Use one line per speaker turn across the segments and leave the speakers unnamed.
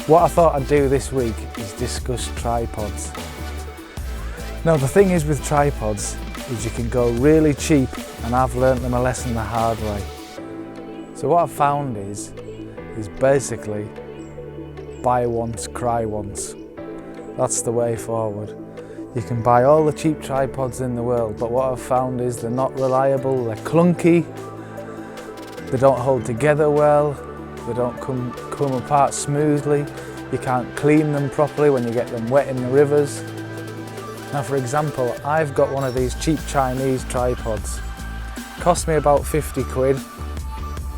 What I thought I'd do this week is discuss tripods. Now the thing is with tripods is you can go really cheap, and I've learnt them a lesson the hard way. So what I've found is basically buy once, cry once. That's the way forward. You can buy all the cheap tripods in the world, but what I've found is they're not reliable, they're clunky, they don't hold together well, they don't come apart smoothly, you can't clean them properly when you get them wet in the rivers. Now for example, I've got one of these cheap Chinese tripods. Cost me about 50 quid,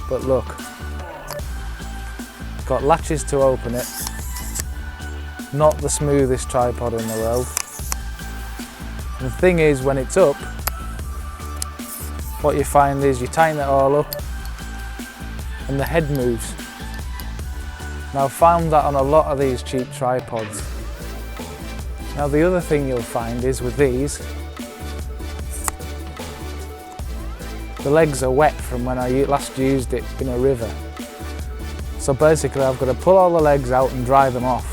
but look, it's got latches to open it, not the smoothest tripod in the world. And the thing is, when it's up, what you find is you tighten it all up and the head moves. Now I've found that on a lot of these cheap tripods. Now the other thing you'll find is with these, the legs are wet from when I last used it in a river. So basically I've got to pull all the legs out and dry them off.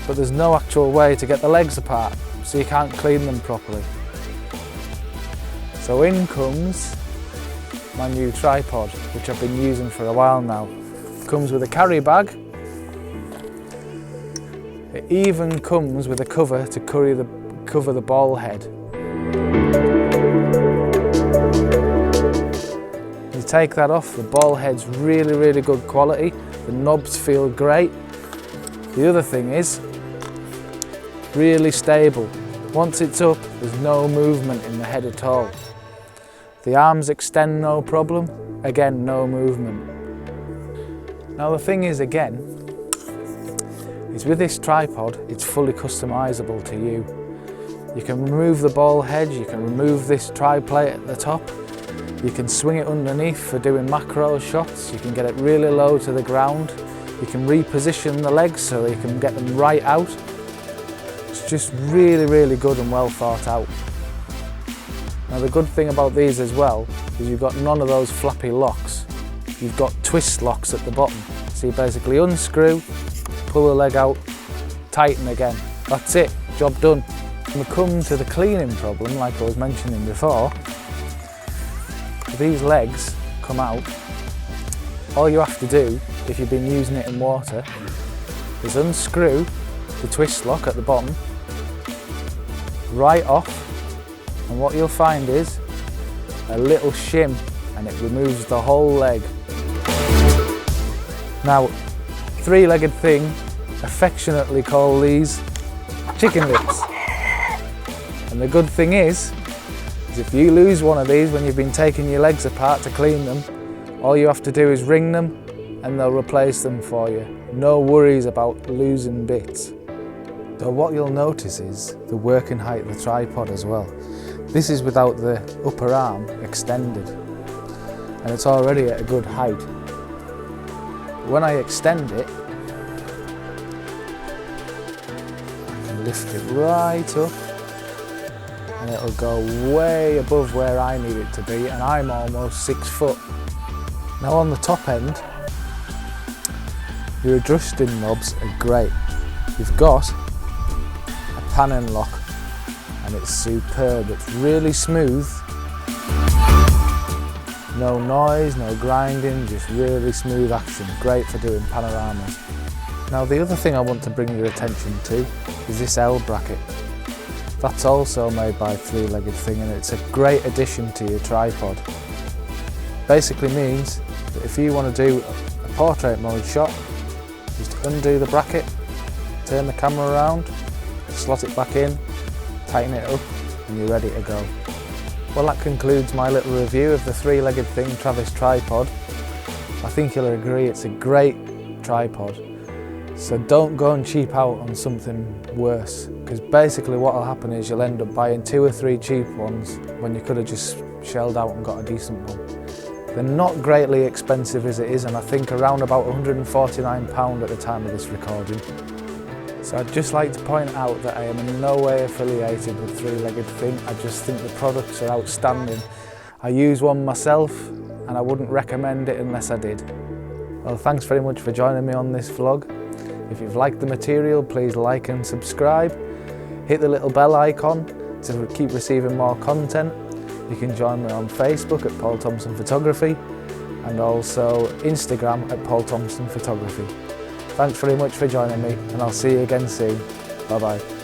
But there's no actual way to get the legs apart, so you can't clean them properly. So in comes my new tripod, which I've been using for a while now. It comes with a carry bag. It even comes with a cover to cover the ball head. You take that off, the ball head's really good quality. The knobs feel great. The other thing is, really stable. Once it's up, there's no movement in the head at all. The arms extend no problem, again no movement. Now the thing is again, is with this tripod, it's fully customizable to you. You can remove the ball head, you can remove this tri-plate at the top, you can swing it underneath for doing macro shots, you can get it really low to the ground, you can reposition the legs so you can get them right out. It's just really good and well thought out. Now the good thing about these as well is you've got none of those flappy locks. You've got twist locks at the bottom. So you basically unscrew, pull the leg out, tighten again. That's it, job done. When we come to the cleaning problem, like I was mentioning before, these legs come out. All you have to do, if you've been using it in water, is unscrew the twist lock at the bottom, right off, and what you'll find is a little shim, and it removes the whole leg. Now, three-legged thing, affectionately call these chicken lips. And the good thing is if you lose one of these when you've been taking your legs apart to clean them, all you have to do is ring them and they'll replace them for you. No worries about losing bits. So what you'll notice is the working height of the tripod as well. This is without the upper arm extended, and it's already at a good height. When I extend it, I can lift it right up and it'll go way above where I need it to be, and I'm almost 6 foot. Now on the top end, your adjusting knobs are great. You've got a pan and lock, and it's superb. It's really smooth. No noise, no grinding, just really smooth action. Great for doing panoramas. Now the other thing I want to bring your attention to is this L bracket. That's also made by Three-Legged Thing, and it's a great addition to your tripod. Basically means that if you want to do a portrait mode shot, just undo the bracket, turn the camera around, slot it back in, tighten it up, and you're ready to go. Well, that concludes my little review of the Three-Legged Thing Travis tripod. I think you'll agree it's a great tripod. So don't go and cheap out on something worse, because basically what will happen is you'll end up buying 2 or 3 cheap ones when you could have just shelled out and got a decent one. They're not greatly expensive as it is, and I think around about £149 at the time of this recording. So I'd just like to point out that I am in no way affiliated with Three-Legged Thing. I just think the products are outstanding. I use one myself and I wouldn't recommend it unless I did. Well, thanks very much for joining me on this vlog. If you've liked the material, please like and subscribe. Hit the little bell icon to keep receiving more content. You can join me on Facebook at Paul Thomson Photography and also Instagram at Paul Thomson Photography. Thanks very much for joining me, and I'll see you again soon. Bye bye.